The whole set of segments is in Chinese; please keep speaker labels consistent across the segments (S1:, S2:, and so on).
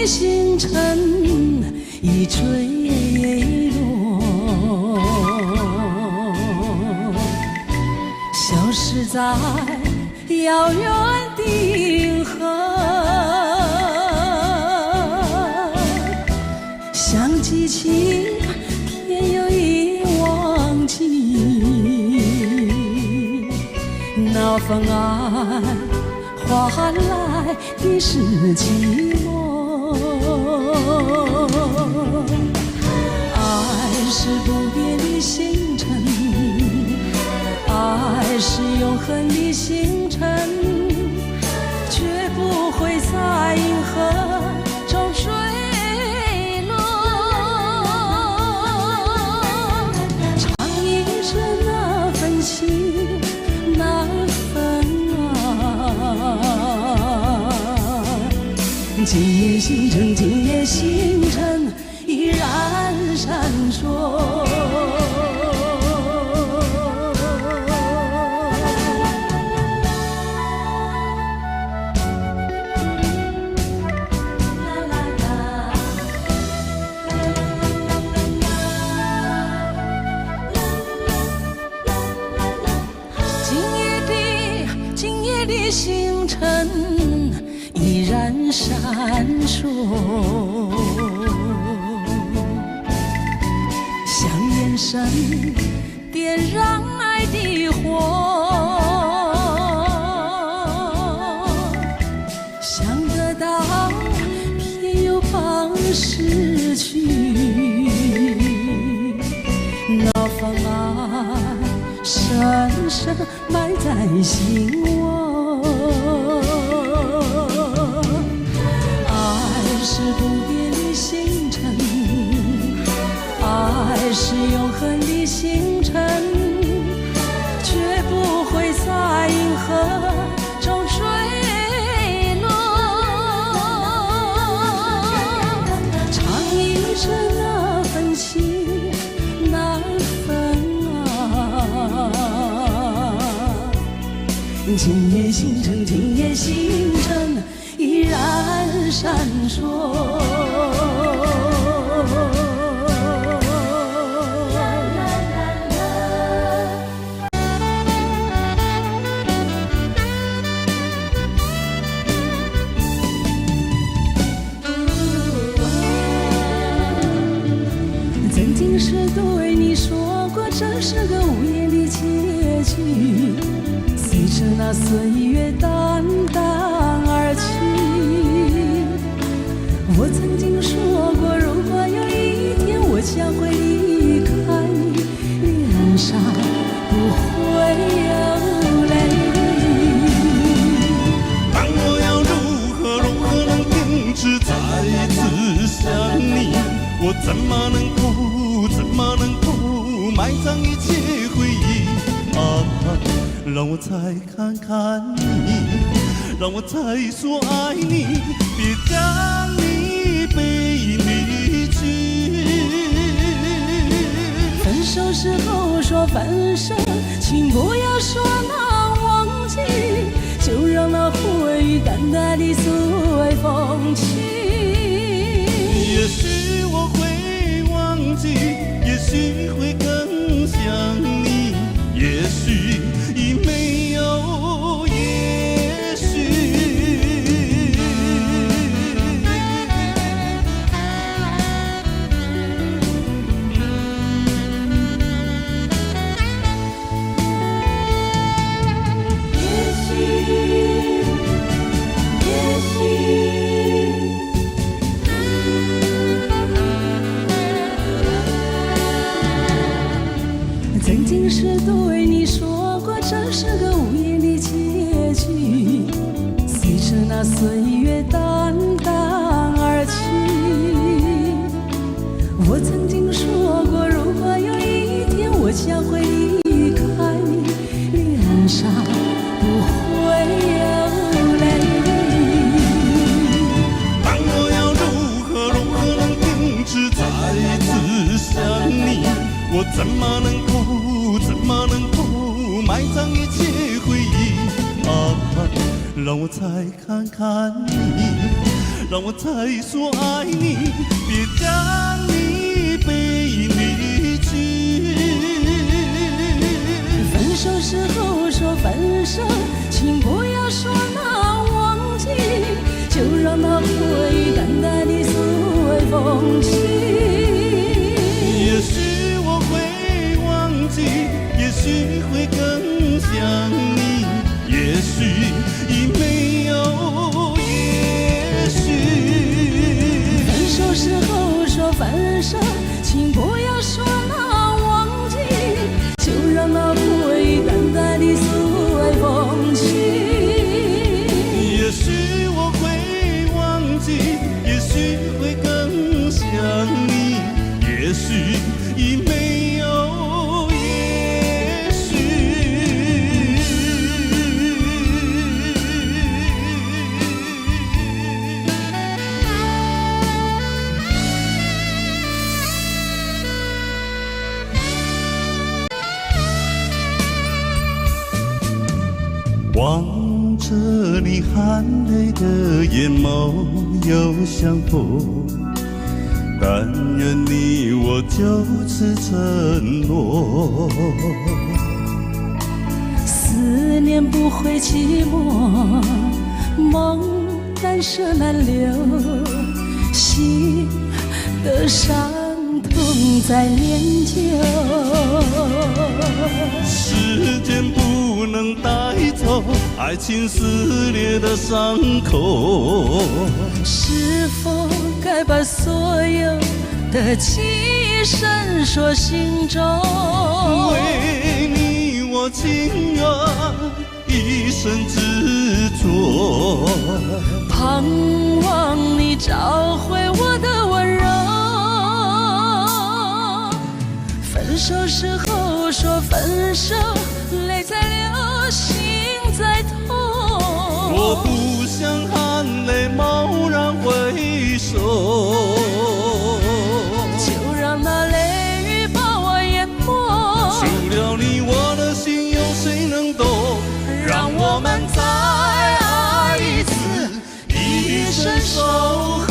S1: 星辰已坠落，消失在遥远的银河。想记起天又已忘记，那份爱换来的是寂寞。爱是不变的星辰，爱是永恒的星辰，绝不会在银河中坠落。唱一声那份情，那份爱，今夜星辰，今夜星辰依然闪烁。今夜的星辰依然闪烁，像眼神点燃爱的火，想得到偏又怕失去，那份爱深深埋在心窝。爱是不变的星辰，爱是永恒的星辰，绝不会在银河中坠落。唱一声那份情，那份爱，今夜星辰，今夜星辰依然闪烁。曾经是对你说过，这是个无言的结局，随着那岁月淡淡而去。我曾经说过，如果有一天我将会离开你，脸上不会有泪。
S2: 但我要如何能停止再次想你？我怎么能够埋葬一切回忆啊？让我再看看你，让我再说爱你，别将你背离去。
S1: 分手时候说分手，请不要说难忘记，就让那回忆淡淡地随风去。
S2: 也许我会忘记，也许会更想你，也许已没有也许。
S1: 曾经是对你说过，这是个无言的结局，随着那岁月淡淡而去。我曾经说过，如果有一天我将会离开你，脸上不会有泪。
S2: 但我要如何能停止再次想你？我怎么能够埋葬一切回忆啊？让我再看看你，让我再说爱你，别将你背离去。
S1: 分手时候说分手，请不要说那忘记，就让那回忆淡淡地随风去。
S2: 也许我会忘记，也许会更想你，也许已没有也许。
S1: 分手时候说分手，请不要说那忘记，就让那回忆淡淡地随风去。
S2: 也许我会忘记，也许会更想你，也许已没有也许。望着你含泪的眼眸又相逢，但愿你我就此承诺。
S1: 思念不会寂寞，梦难舍难留，心的伤痛在念旧。
S2: 时间不能带走爱情撕裂的伤口，
S1: 是否该把所有的记忆深锁心中？
S2: 为你我情愿一生执着，
S1: 盼望你找回我的温柔。分手时候说分手，泪在流，心在痛。
S2: 我不想含泪蓦然回首，
S1: 就让那泪雨把我淹没。
S2: 除了你，我的心有谁能懂？让我们再爱一次，一生守候。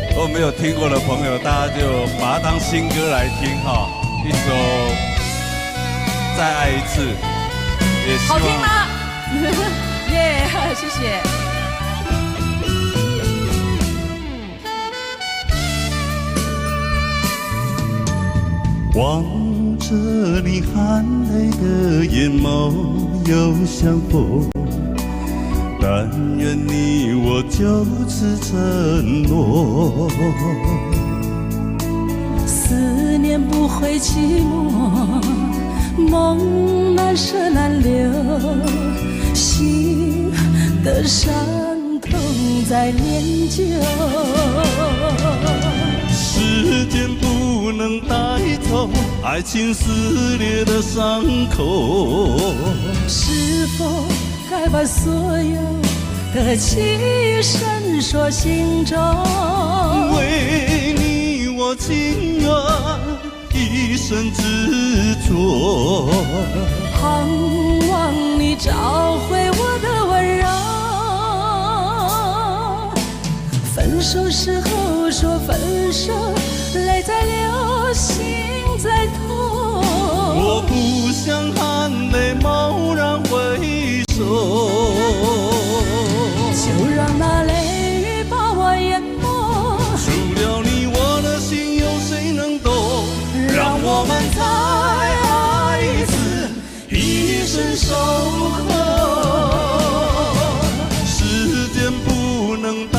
S2: 如果没有听过的朋友，大家就把它当新歌来听哈。一首《再爱一次》，也希望
S1: 好听吗？耶，谢谢。
S2: 望着你含泪的眼眸又相逢，但愿你我就此承诺。
S1: 思念不会寂寞，梦难舍难留，心的伤痛在念旧。
S2: 时间不能带走爱情撕裂的伤口，
S1: 是否该把所有的记忆深锁心中？
S2: 为你我情愿一生执着，
S1: 盼望你找回我的温柔。分手时候说分手，泪在流，心在痛。
S2: 我不想含泪蓦然回首，
S1: 就让那泪雨把我淹没。
S2: 除了你，我的心有谁能懂？让我们再爱一次，一生守候。时间不能带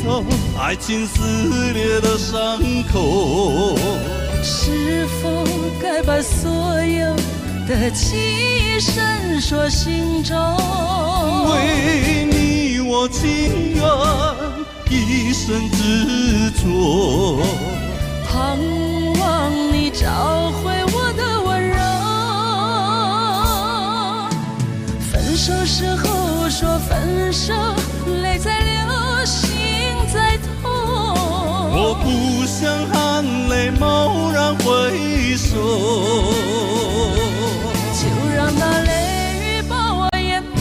S2: 走爱情撕裂的伤口，
S1: 是否该把所有的记忆深锁心中？
S2: 为你我情愿一生执着，
S1: 盼望你找回我的温柔。分手时候说分手，泪在流，心在痛。
S2: 我不想含泪蓦然回首。
S1: 就让那泪雨把我淹没。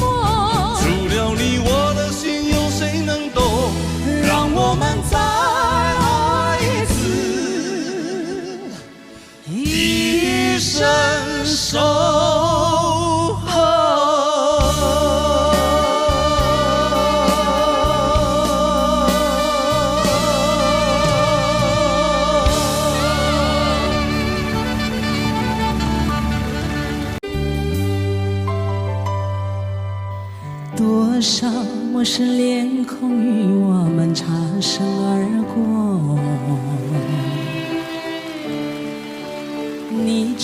S2: 除了你，我的心有谁能懂？让我们再爱一次，一生守候。
S1: 多少陌生脸孔与我们擦身而过，你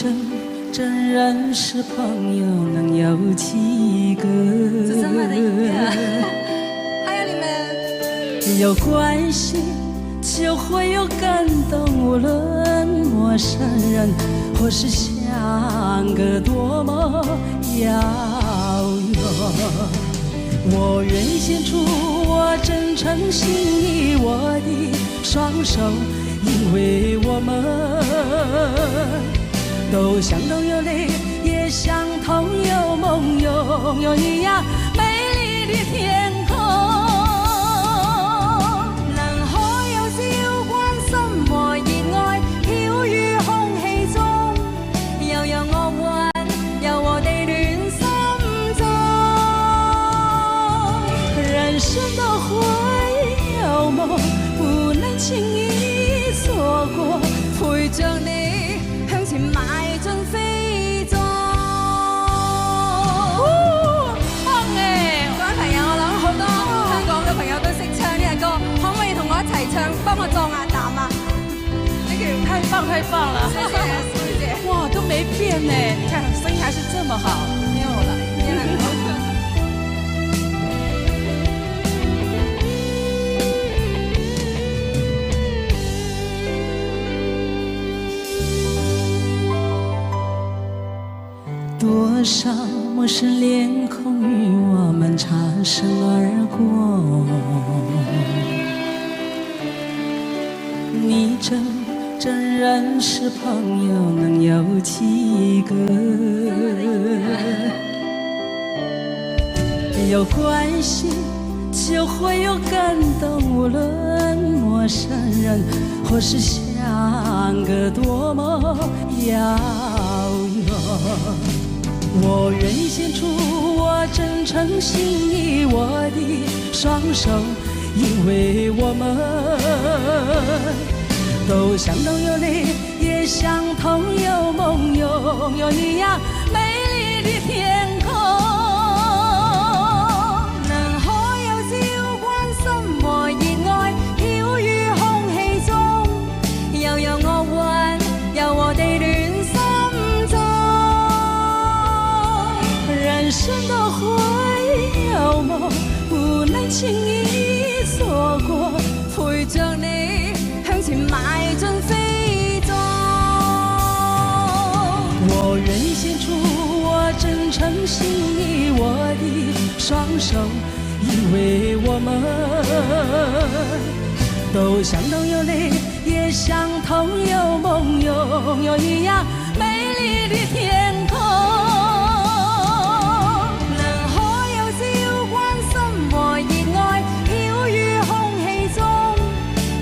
S1: 真认识朋友能有几个？
S3: 这真爱的音乐啊！还有你们，
S1: 有关系就会有感动，无论陌生人或是相隔多么遥远。我愿献出我真诚心意，我的双手，因为我们都相同有泪，也相同有梦，拥有一样美丽的天空。
S3: 能可有朝關心和熱愛飄於空氣中，又有惡運柔和地戀心中。
S1: 人生都會有夢，不能輕易錯過，
S3: 陪着你向前邁進飛縱。
S1: 棒嘅！
S3: 各位朋友，我諗好多香港嘅朋友都識唱呢隻歌，可唔可以同我一齊唱，幫我壯下膽啊？
S1: 太棒了！
S3: 謝謝謝謝。
S1: 哇，都沒變呢，你看聲音還是這麼好。
S3: 沒有了，變了。
S1: 多少陌生臉孔與我們擦身而過，你真認識朋友能有幾個？有關係就會有感動，無論陌生人或是相隔多麼遙遠。我願獻出我真誠心意，我的雙手，因為我們都相同有淚，也相同有夢，擁有一樣美麗的天空。
S3: 能可有朝關心和熱愛飄於空氣中，又有惡運柔和地戀心中。
S1: 人生都會有夢，不能輕易錯過，
S3: 陪着你向前邁進飛縱。
S1: 我願獻出我真誠心意，我的雙手，因為我們都相同有淚，也相同有夢，擁有一樣美麗的天空。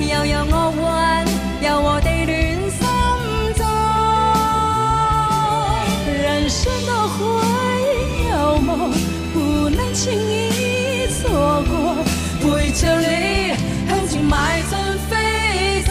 S3: 又有惡運柔和地戀心中。
S1: 人生都會有夢，不能輕易錯過，陪着你向前邁進飛縱。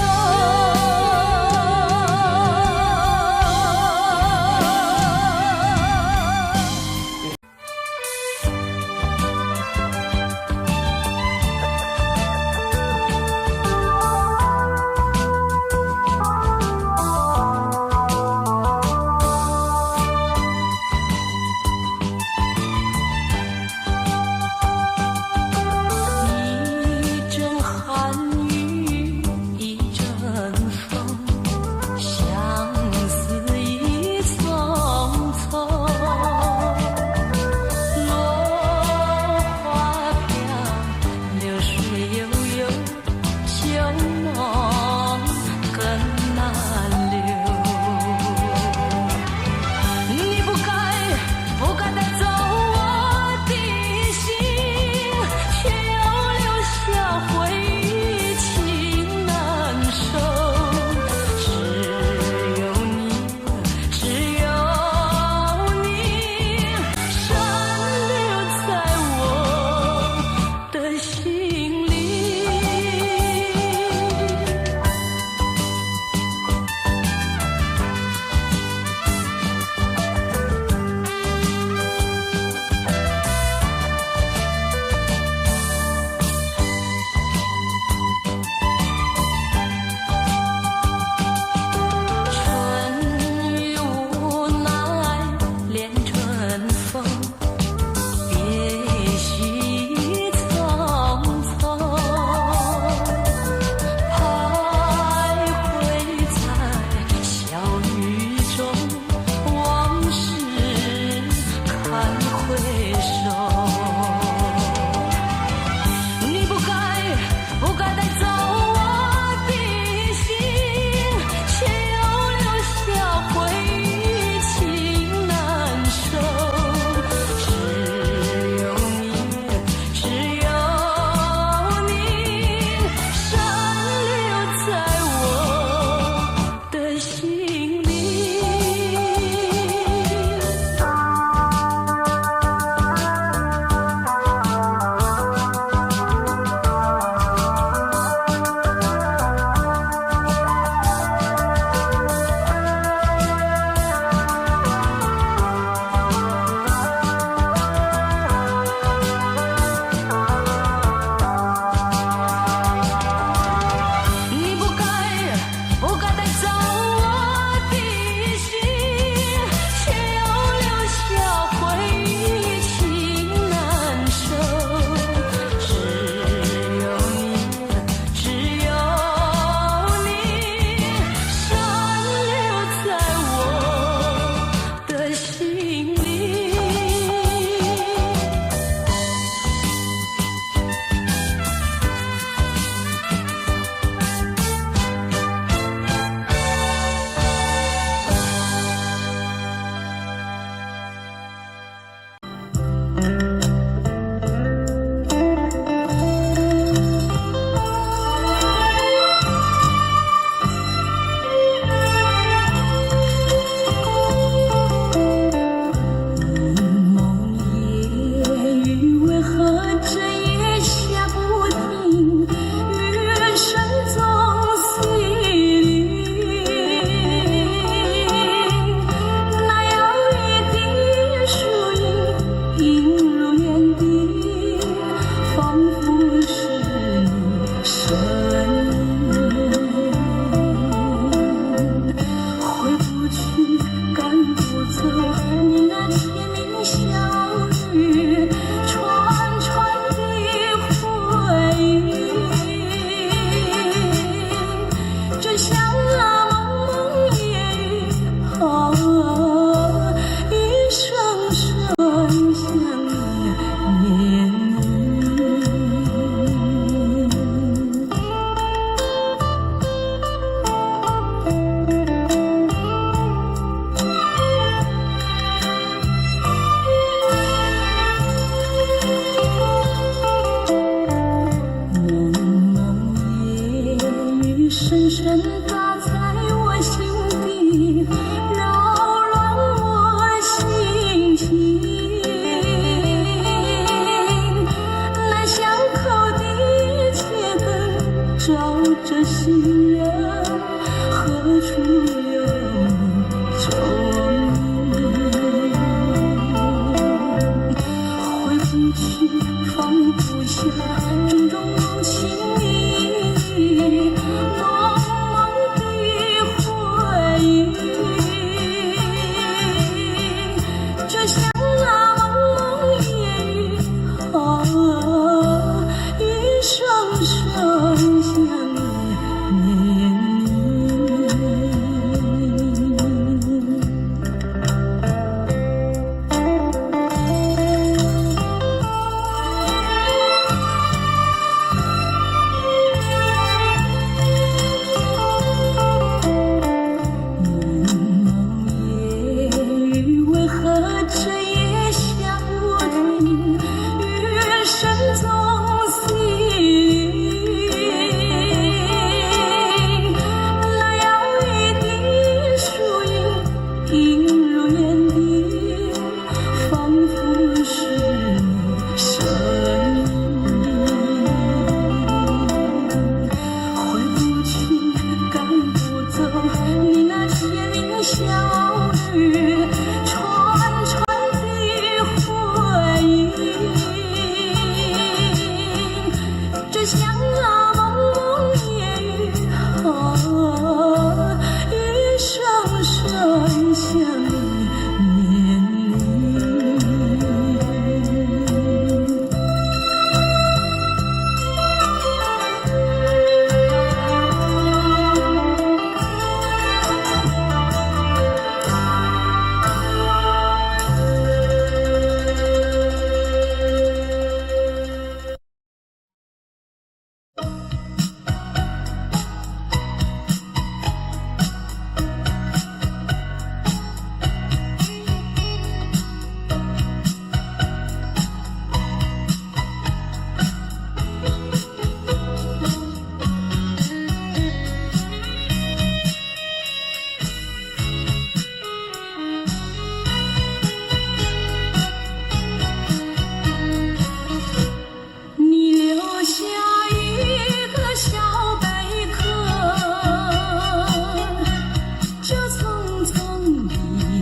S1: 这心人何处有踪影？回不去，放不下种种情意，茫茫的回忆。这像那蒙蒙夜雨啊，一声声想念你。为何这夜下我听雨声中细语，那摇曳的树影映入眼底，仿佛是你身影。回不去，赶不走你那甜蜜笑语，串串的回忆。这像那蒙蒙夜雨啊，一声声想念你。你留下一个小贝壳，就匆匆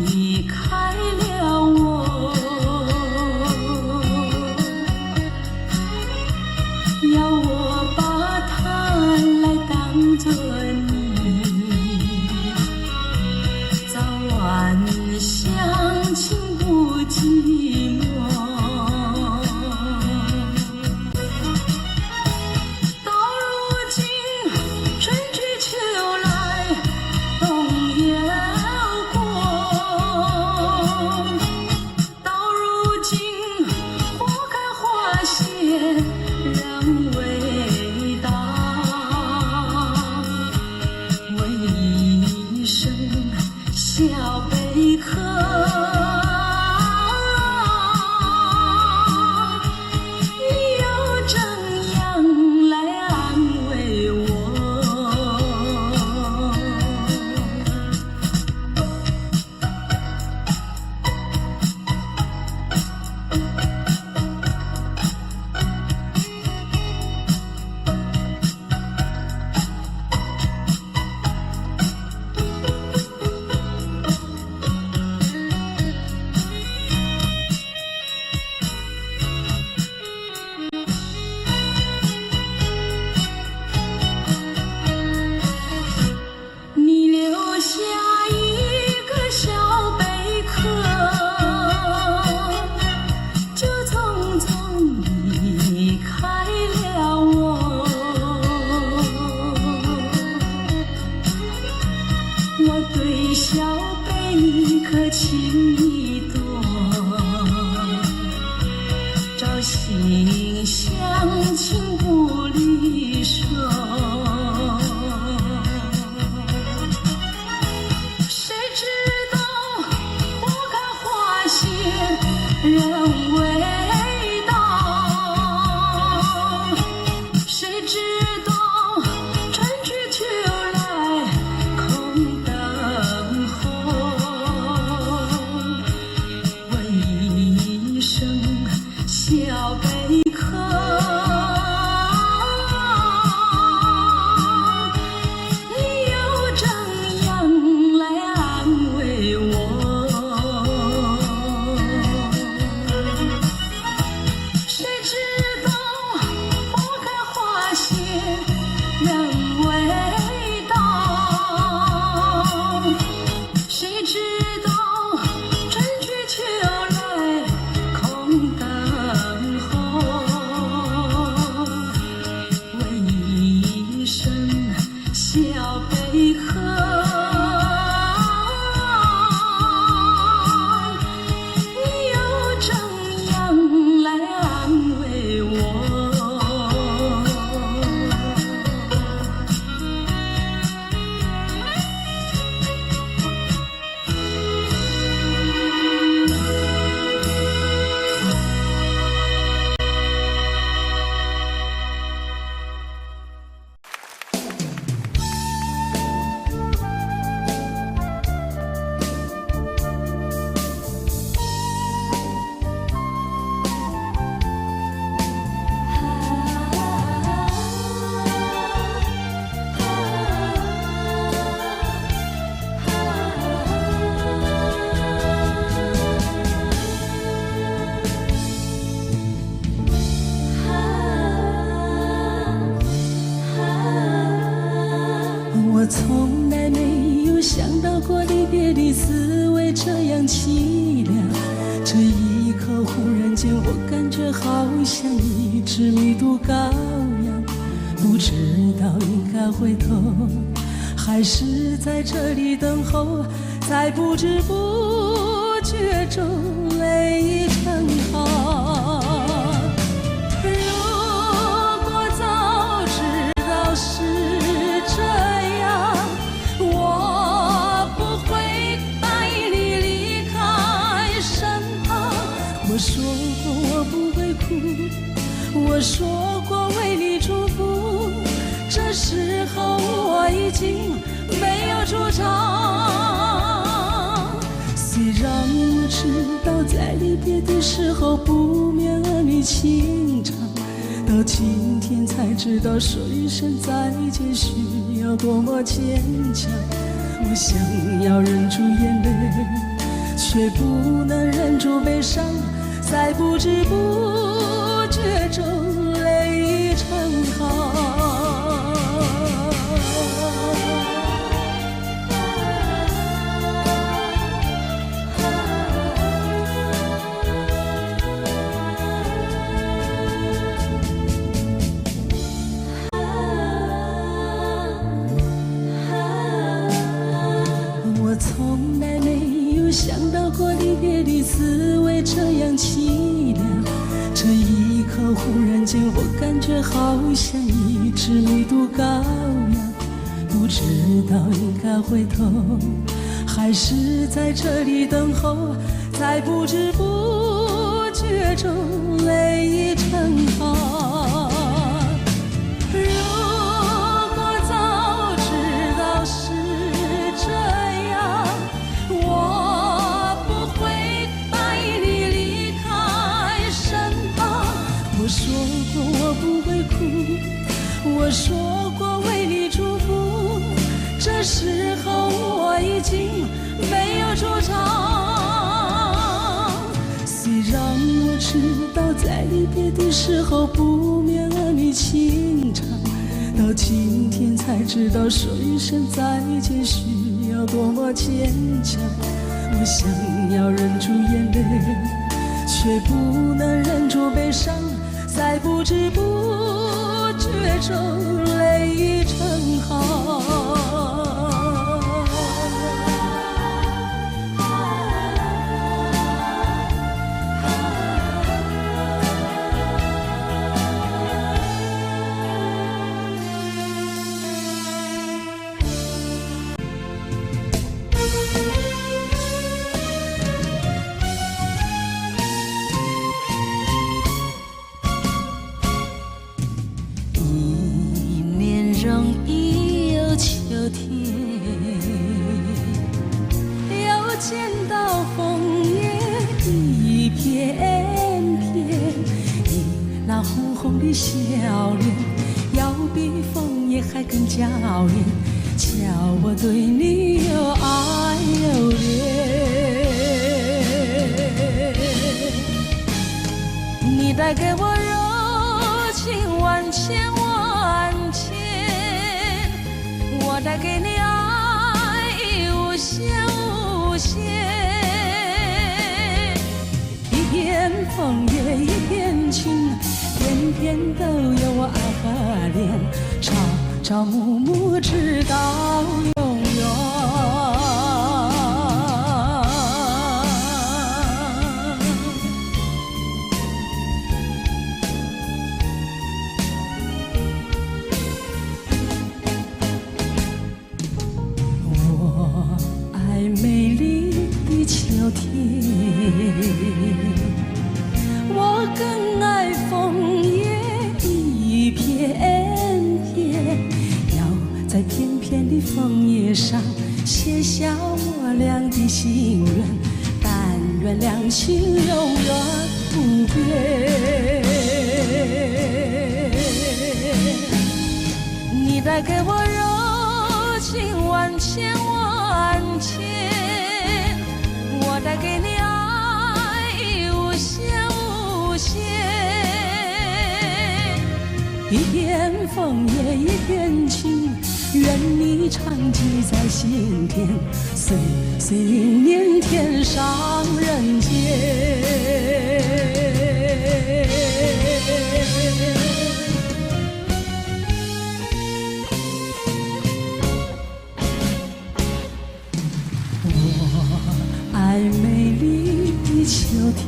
S1: 离开了我，要我把它来当作你，早晚相亲不寂寞。到如今春去秋来，冬也过，到如今花开花谢人未到，为一声小贝壳，你又怎样来安慰我？从来没有想到过离别的滋味这样凄凉，这一刻忽然间我感觉好像一只迷途羔羊，不知道应该回头还是在这里等候，在不知不觉中泪已成行。如果早知道是这样，我不会带你离开身旁。我说过我不会哭，我说过为你祝福，这时候我已经没有主张。虽然我知道在离别的时候不免儿女情长，到今天才知道说一声再见需要多么坚强。我想要忍住眼泪，却不能忍住悲伤，在不知不觉中泪已成行。我从来没有想到过离别的滋味这样凄凉，这一刻忽然间我感觉好像一只迷途羔羊，不知道应该回头还是在这里等候，在不知不觉中泪已成行。如果早知道是这样，我不会带你离开身旁。我说过我不会哭，我说过为你祝福，这时候我已经没有主张。虽然我知道在离别的时候不免儿女情长，到今天才知道说一声再见需要多么坚强。我想要忍住眼泪，却不能忍住悲伤，在不知不觉中泪已成行。红的笑脸，要比枫叶还更娇艳，叫我对你又爱又恋。你带给我柔情万千万千，我带给你爱意无限无限。一片枫叶一片情，片片都有我爱和恋，朝朝暮暮直到永远。我爱美丽的秋天，我更爱枫叶一片片，要在片片的枫叶上写下我俩的心愿，但愿两情永远不变。你带给我柔情万千万千，我带给你爱意无限无限。一片枫叶一片情，愿你常记在心田，岁岁年年天上人间。我爱美丽的秋天，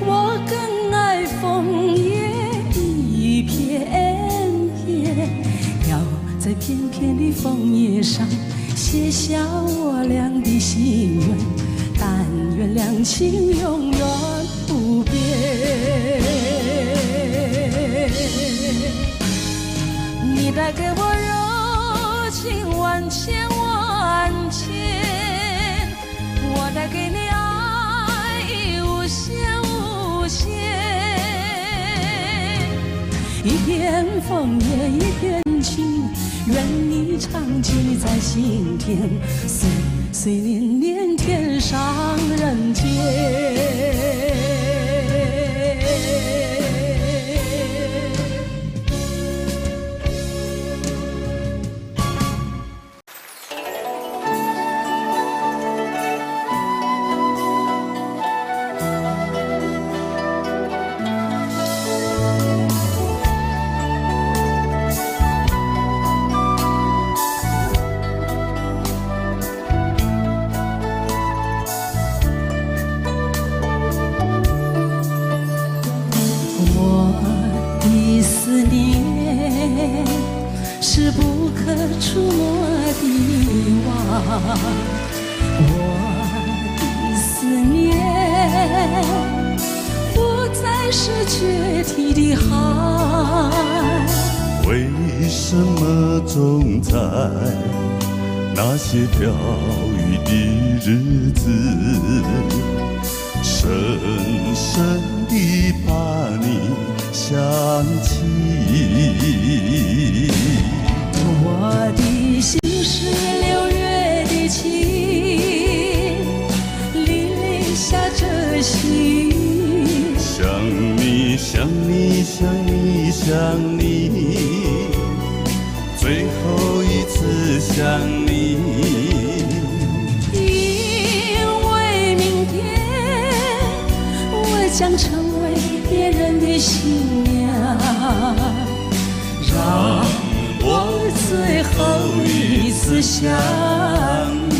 S1: 我更爱枫叶一片片，要在片片的枫叶上写下我俩的心愿，但愿两情永远不变。你带给我柔情万千万千，我带给你爱无限无限。一片枫叶一片情，愿你常记在心田，岁岁年年天上人间。思念是不可触摸的网，我的思念不再是决堤的海。
S2: 为什么总在那些飘雨的日子，深深地把你想起？
S1: 我的心是6月的晴，沥沥下着细雨。
S2: 想你想你想你想你，最后一次想你。
S1: 因为明天我将成为别人的新娘，让我最后一次想你。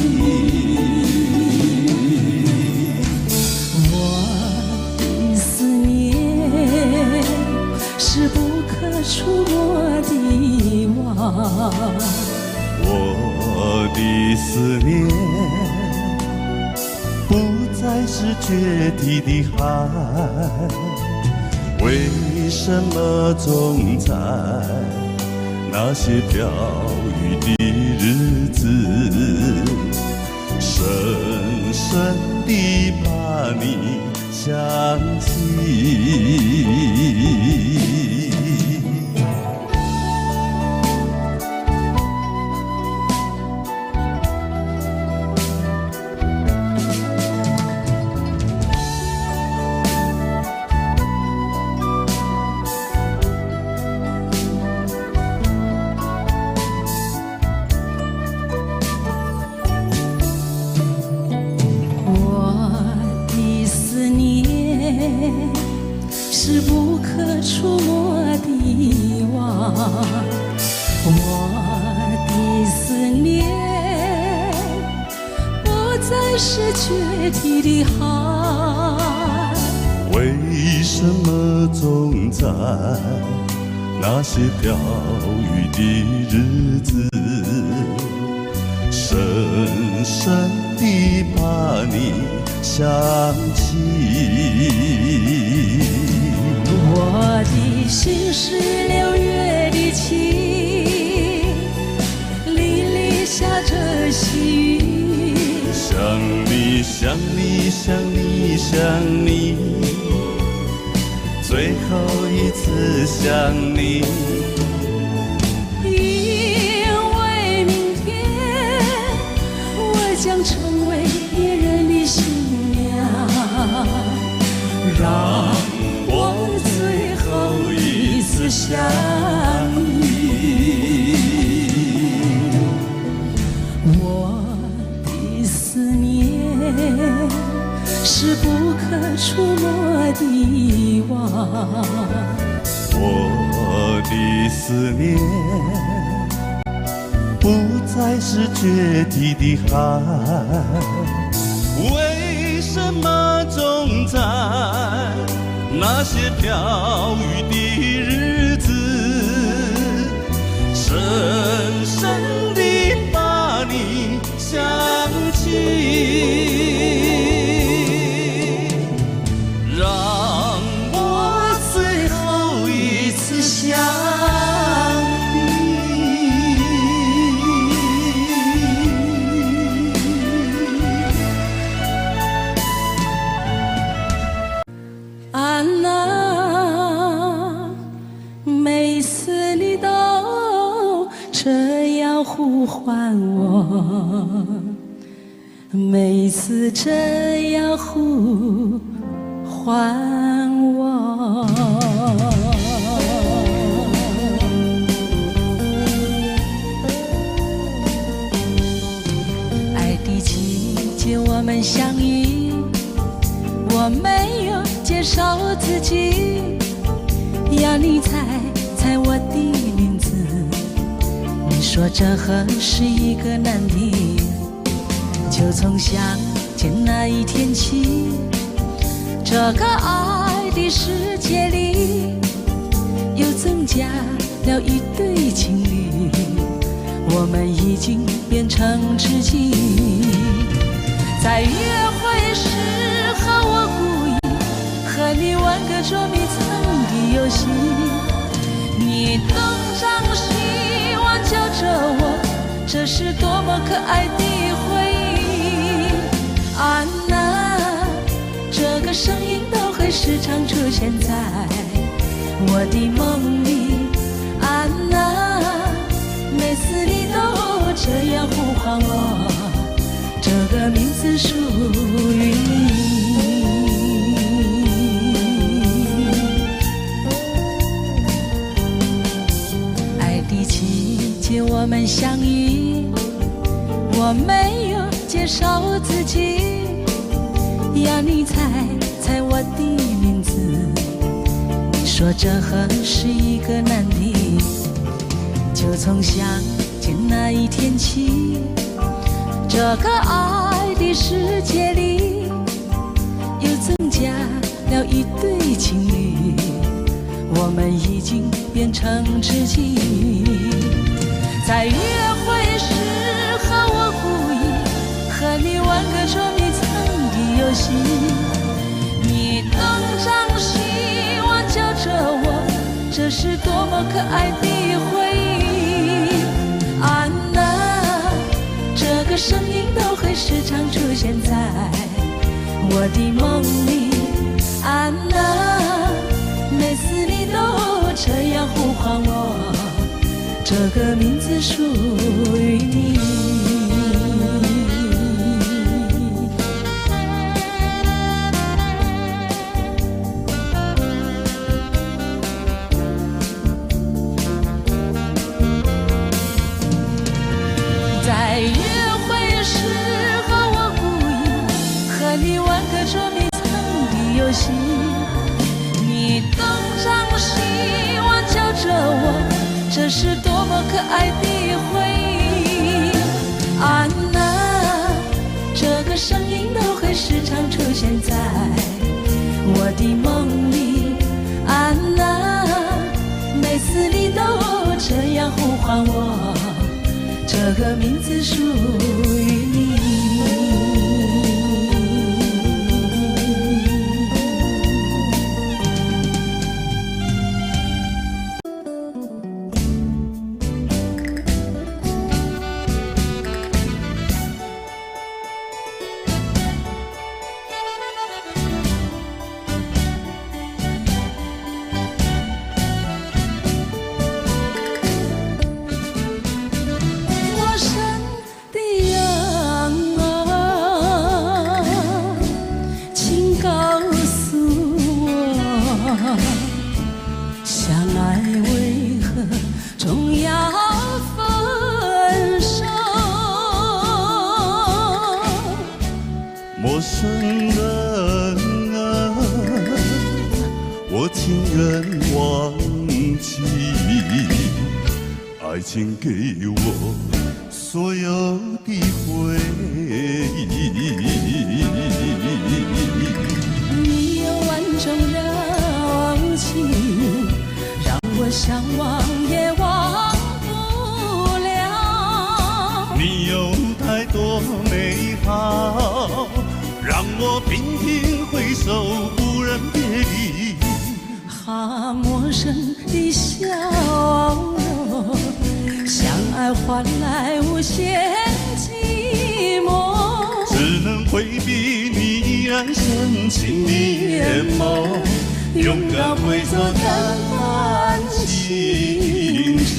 S1: 我的思念是不可触摸的网，
S2: 我的思念不再是决堤的海。为什么总在那些飘雨的日子，深深地把你想起？
S1: 是不可触摸的网，我的思念不再是决堤的海。
S2: 为什么总在那些飘雨的日子，深深地把你想起？
S1: 我的心是6月的晴，沥沥下着细雨。
S2: 想你想你想你想你，最后一次想你。
S1: 因为明天我将成为别人的新娘，让我最后一次想你。触摸的网。
S2: 我的思念不再是决堤的海，为什么总在那些飘雨的日子，深深地把你想起？让我最后一次想
S1: 安娜，每次你都这样呼唤我，每次这样呼唤我。爱的季节我们相遇，我没有介绍自己，要你猜我的名字。你说这很是一个难题，就从相见那一天起，这个爱的世界里又增加了一对情侣，我们已经变成知己。在约会时和我故意和你玩个捉迷藏的游戏，你东张西望叫着我，这是多么可爱的回忆。安娜，这个声音都会时常出现在我的梦里。安娜，每次你都这样呼唤我，这个名字属于你。爱的季节我们相遇，我没有介绍自己，要你猜我的名字。你说这很是一个难题，就从相见那一天起，这个爱的世界里又增加了一对情侣，我们已经变成知己。在约会时和我故意和你玩个捉迷藏的游戏，你东张西望叫着我，这是多么可爱的回忆。安娜，这个声音都会时常出现在我的梦里。安娜，每次你都这样呼唤我，这个名字属于你。在约会时和我故意和你玩个捉迷藏的游戏，你东张西望叫着我，这是多么可爱的回忆。安娜，这个声音都会时常出现在我的梦里。安娜，每次你都这样呼唤我，这个名字属于你。相爱为何总要分手？
S2: 陌生人啊，忘记，爱情给我所有的回忆。
S1: 你有万种柔情，让我想忘也忘不了。
S2: 你有太多美好，让我频频回首，不忍别离。
S1: 哈，陌生的笑容，相爱换来无限寂寞，
S2: 只能回避你依然深情的眼眸，勇敢挥走淡淡情愁。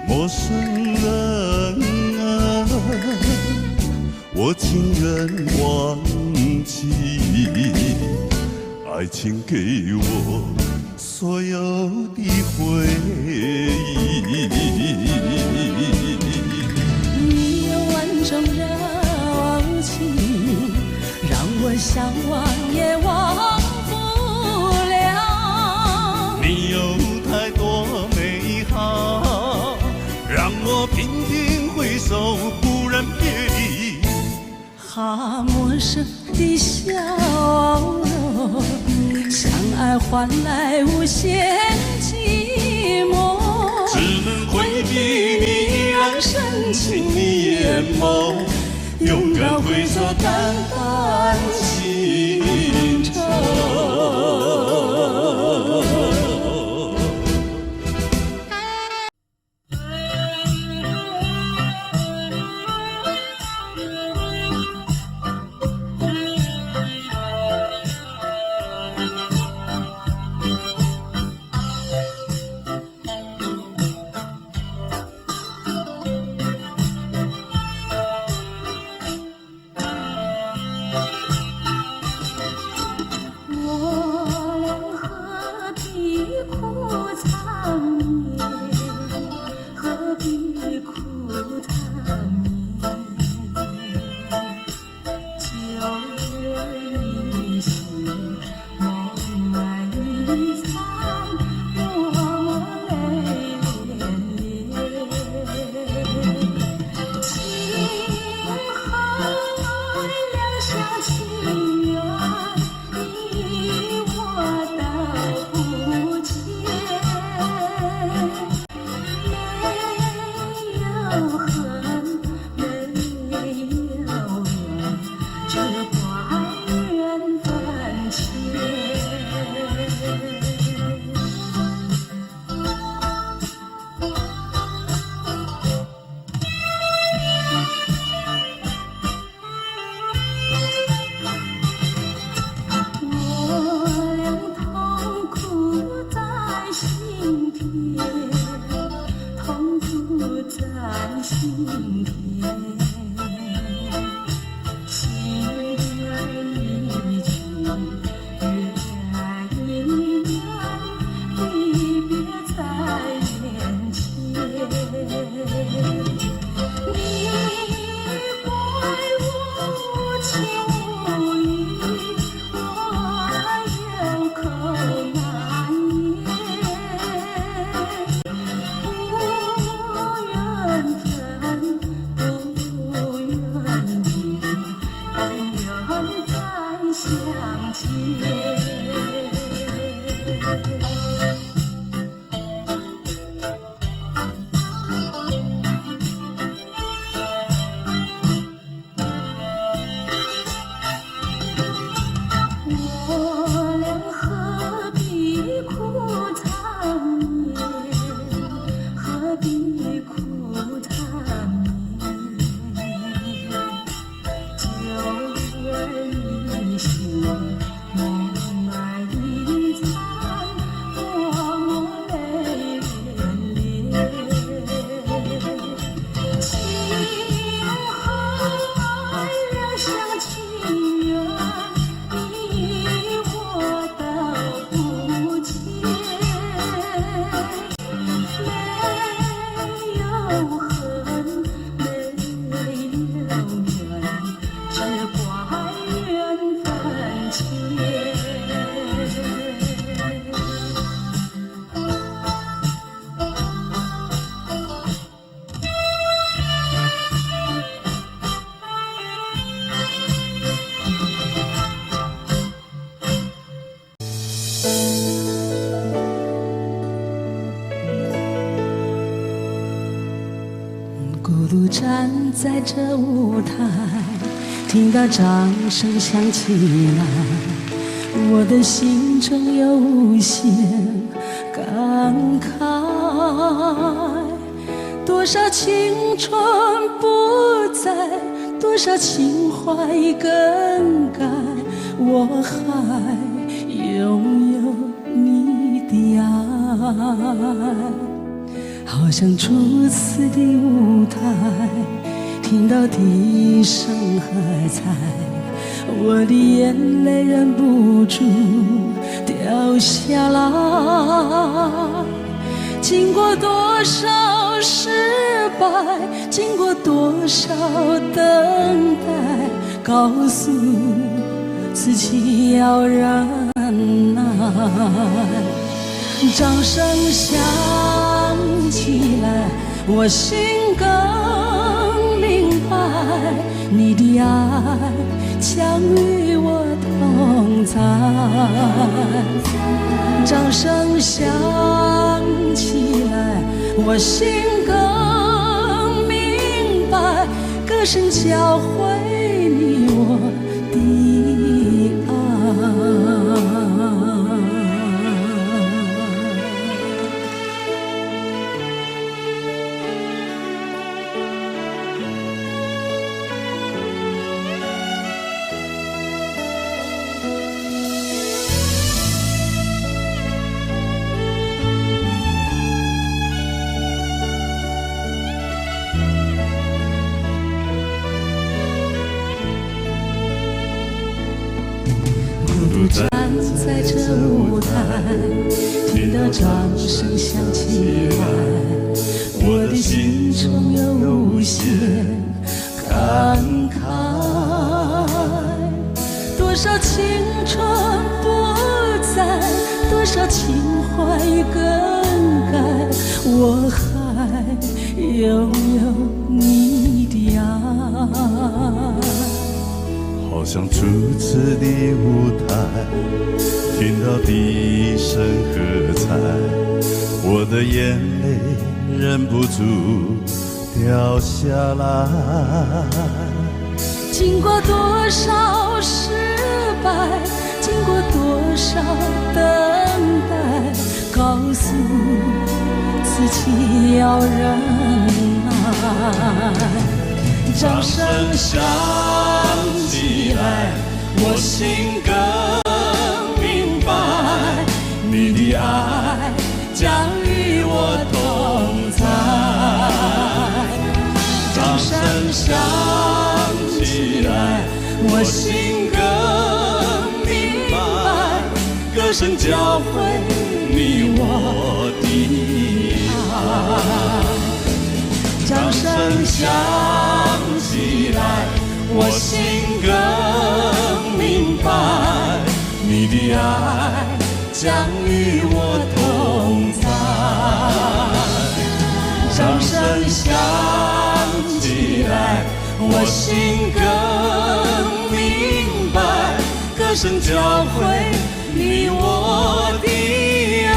S2: 陌生人啊，我情愿忘记，爱情给我所有的回忆。
S1: 你有万种柔情，让我想忘也忘不了。
S2: 你有太多美好，让我频频回首，不忍别离。
S1: 哈，陌生的笑容，相爱换来无限寂寞，
S2: 只能回避你依然深情的眼眸，勇敢挥走淡淡情愁。
S1: 孤独站在这舞台，听到掌声响起来，我的心中有无限感慨。多少青春不在，多少情怀更改，我还拥有你的爱。好像初次的舞台，听到笛声喝彩，我的眼泪忍不住掉下来。经过多少失败，经过多少等待，告诉自己要忍耐。掌声响起来，我心更明白，你的爱将与我同在。掌声响起来，我心更明白，歌声教会你我的爱。站在这舞台，听到掌声响起来，我的心中有无限感慨。多少青春不在，多少情怀更改，我还拥有你的爱。
S2: 好像初次的舞台，听到笛声喝彩，我的眼泪忍不住掉下来。
S1: 经过多少失败，经过多少等待，告诉自己要忍耐。掌声响起来，我心更明白，你的爱将与我同在。掌声响起来，我心更明白，歌声教会你我的爱。掌声响起来，我心更明白，你的爱将与我同在。掌声响起来，我心更明白，歌声教会你我的爱。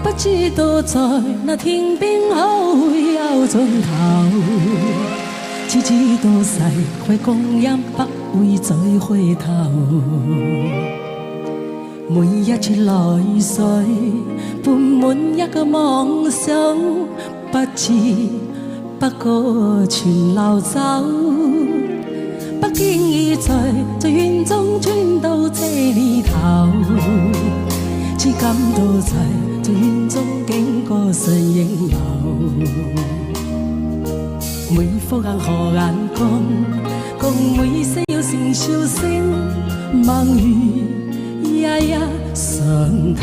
S1: 不知道在那天邊後有盡頭，只知道逝去光陰不會再回頭。每一串淚水伴滿一個夢想，不知不覺全流走。不經意在遠中穿到這裏頭，只感到在遠中經過誰影流。每幅銀河眼光，共每些有成笑聲，猛如也一上透。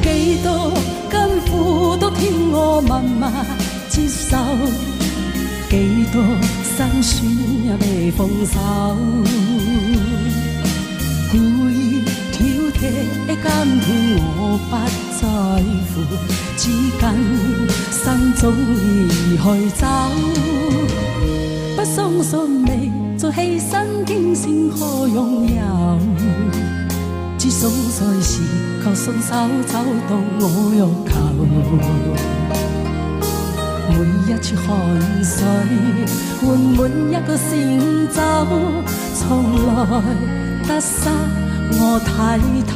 S1: 幾多艱苦听我慢慢接受，几多辛酸也未放手。故意挑剔的感情我不在乎，只緊心中已去走。不相信你再犧牲竟先可擁有，只想在時求鬆手走到我欲求。每一次汗水換滿一個成就，從來得失我睇透。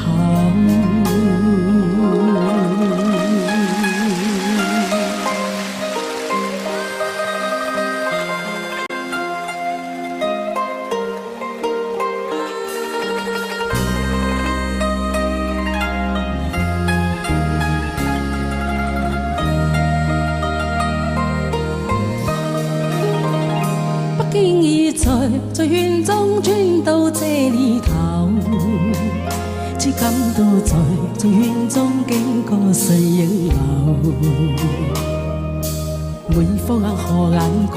S1: 不經意在圈中轉到這裏頭，只感到在圈中經過誰影流。每顆眼和眼光，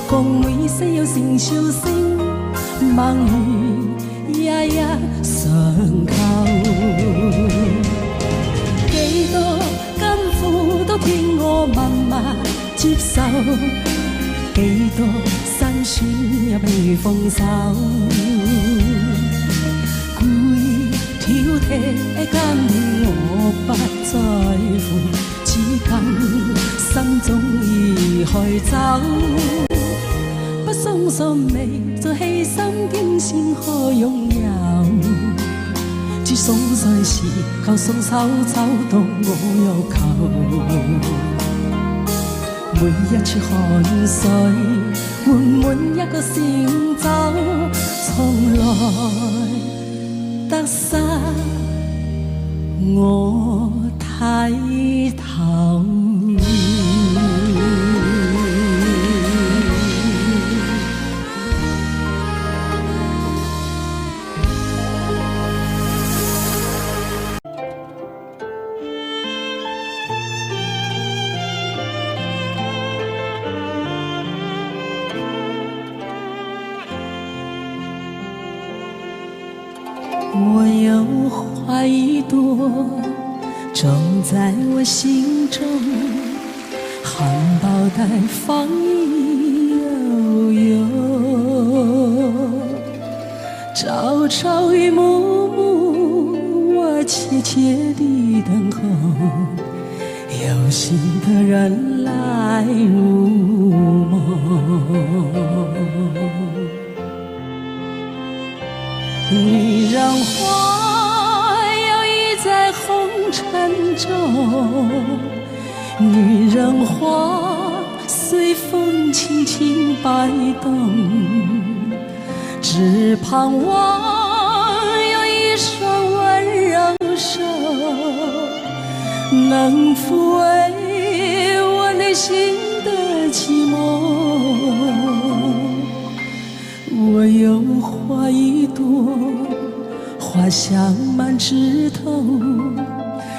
S1: 共每些有成笑聲，猛如一上扣。幾多艱苦都聽我慢慢接受，幾多辛酸也未放手。故意挑剔的感情我不在乎，只緊心中已去走。不相信你在犧牲竟先可擁有，只想在時求鬆手走到我欲求。每一處汗水換滿一個成就，從來得失我睇透。我有花一朵，种在我心中，含苞待放悠悠。朝朝与暮暮，我切切地等候，有心的人来入梦。女人花摇曳在红尘中，女人花随风轻轻摆动，只盼望有一双温柔手，能抚慰我内心的寂寞。我有花一朵，花香满枝头，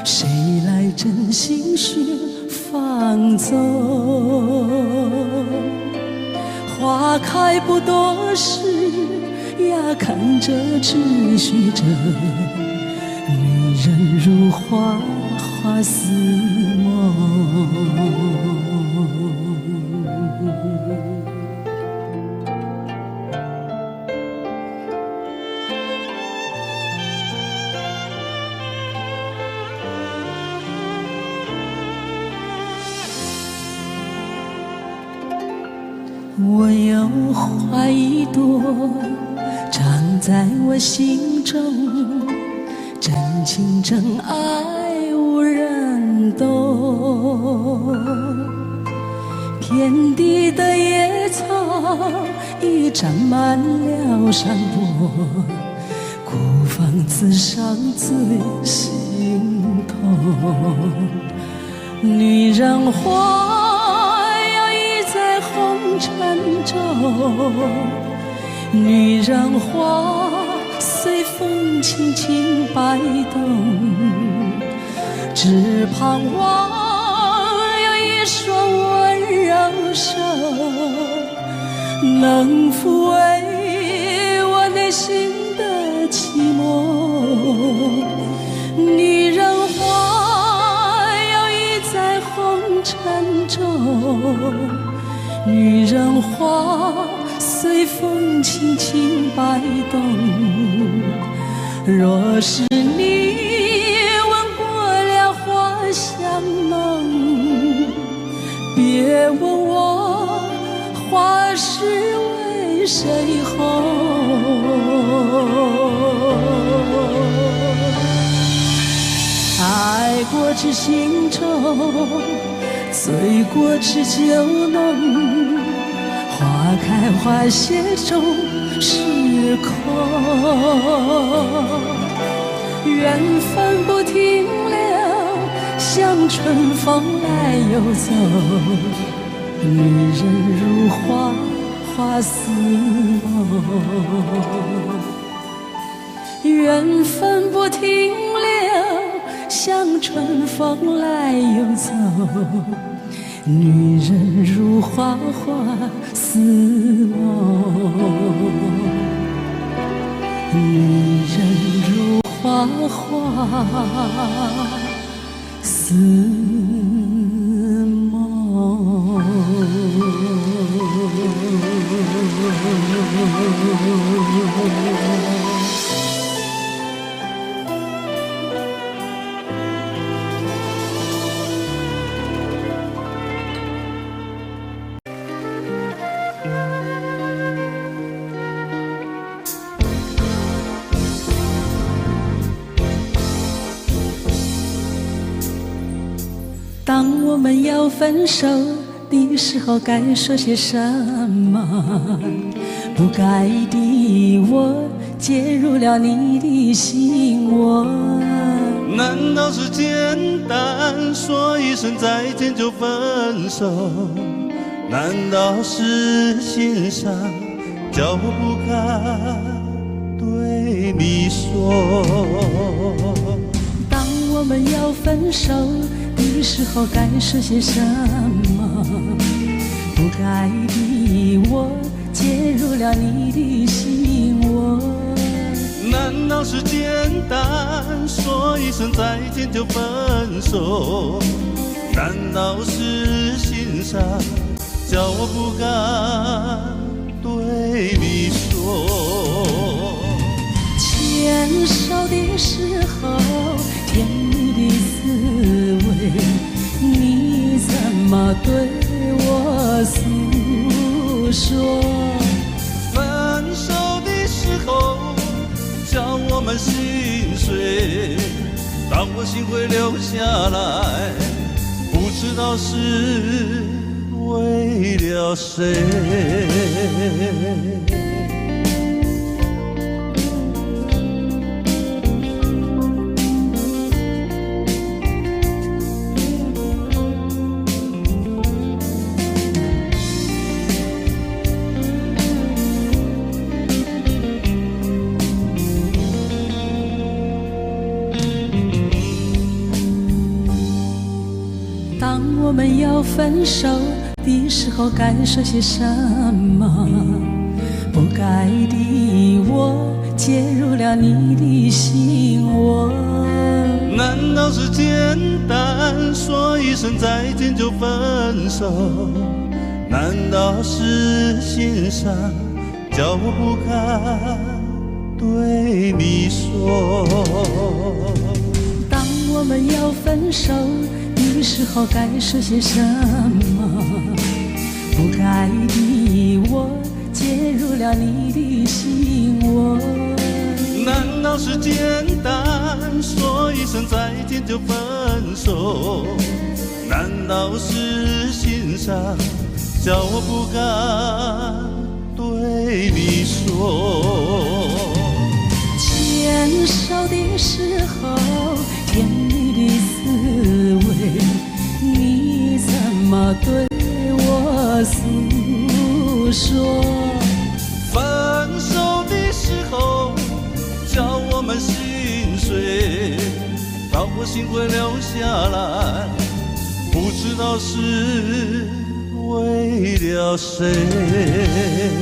S1: 谁来真心学放纵？花开不多时，呀，看着只许着，女人如花，花似梦。我有花一朵，长在我心中，真情真爱无人懂。遍地的野草已沾满了山坡，孤芳自赏最心痛。女人花在红尘中，女人花随风轻轻摆动，只盼望双温柔手，能抚慰我内心的寂寞。女人花摇曳在红尘中，女人花随风轻轻摆动。若是你闻过了花香浓，别问我花是为谁红。爱过知心重，醉过知酒浓，花开花谢终是空。缘分不停留，像春风来又走。女人如花，花似梦。缘分不停留，像春风来又走。女人如花，花似梦。女人如花，花似梦。当我们要分手的时候，该说些什么？不该的我介入了你的心窝。
S2: 难道是简单说一声再见就分手？难道是心伤叫我不敢对你说？
S1: 当我们要分手的时候，该说些什么？不该的我介入了你的心窝。
S2: 难道是简单说一声再见就分手？难道是心伤叫我不敢对你说？
S1: 牵手的时候甜蜜的滋味，你怎么对我诉说？
S2: 分手的时候叫我们心碎，当我心会流下来，不知道是为了谁。
S1: 当我们要分手的时候，该说些什么？不该的我介入了你的心窝。
S2: 难道是简单说一声再见就分手？难道是心伤叫我不敢对你说？
S1: 当我们要分手的时候，该说些什么？不该的我介入了你的心窝。
S2: 难道是简单说一声再见就分手？难道是心伤叫我不敢对你说？
S1: 牵手的时候甜蜜的滋味，你怎么对我诉说？
S2: 分手的时候叫我们心碎，当我心会流下来，不知道是为了谁。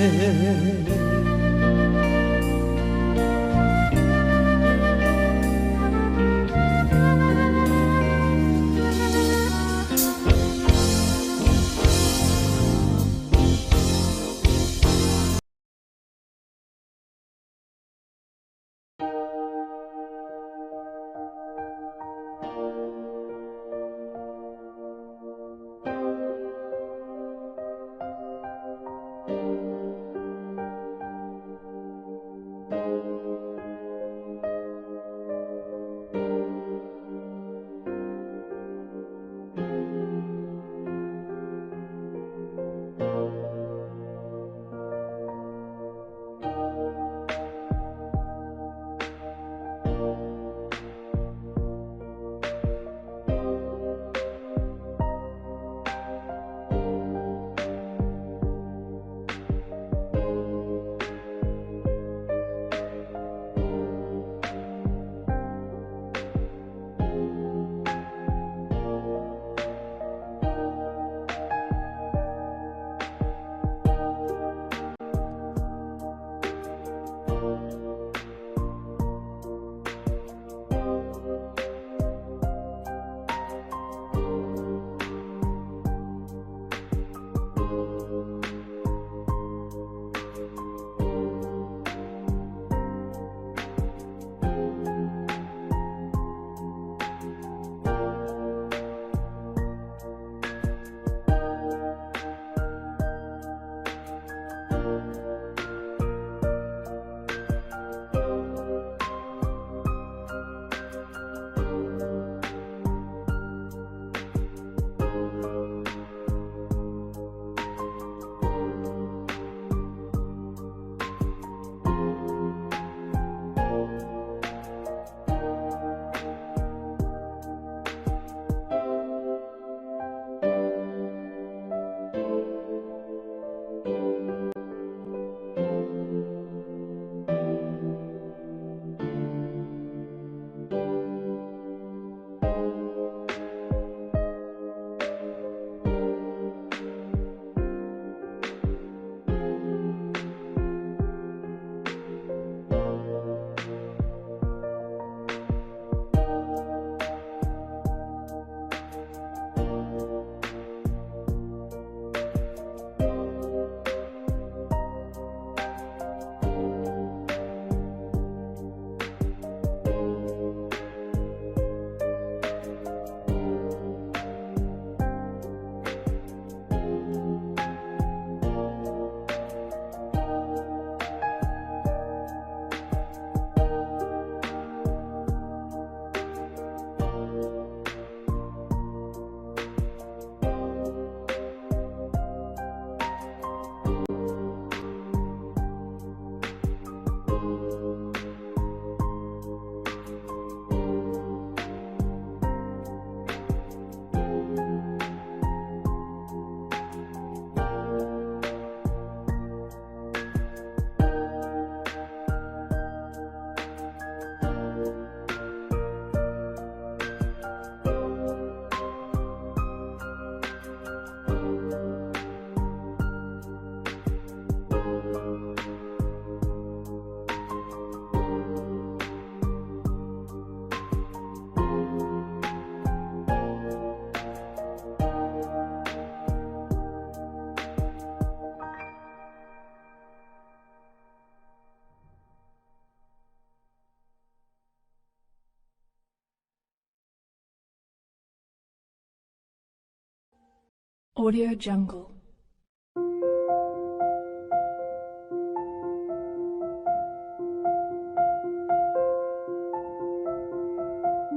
S1: Audio Jungle.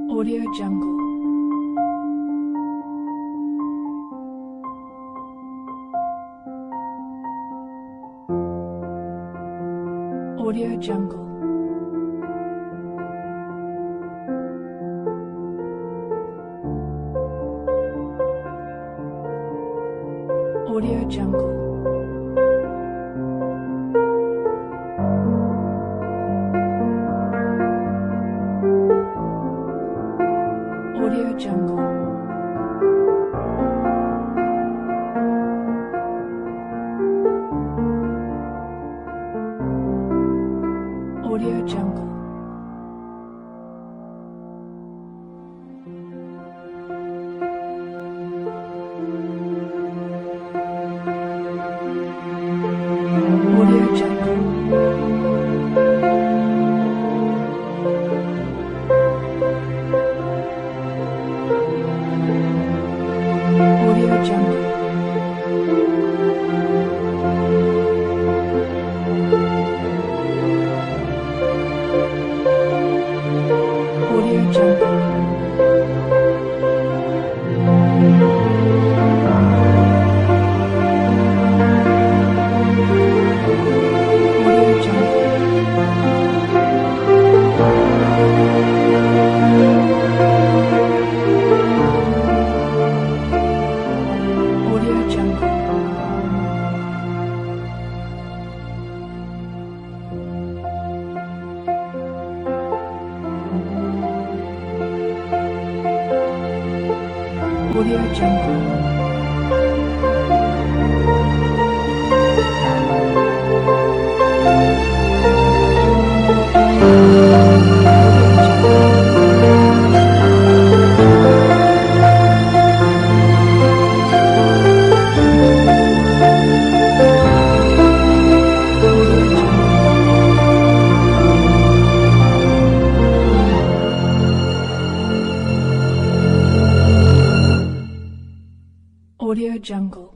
S1: Audio Jungle. Audio Jungle. Audio Jungle. Audio Jungle.
S4: Audio Jungle. Audio Jungle.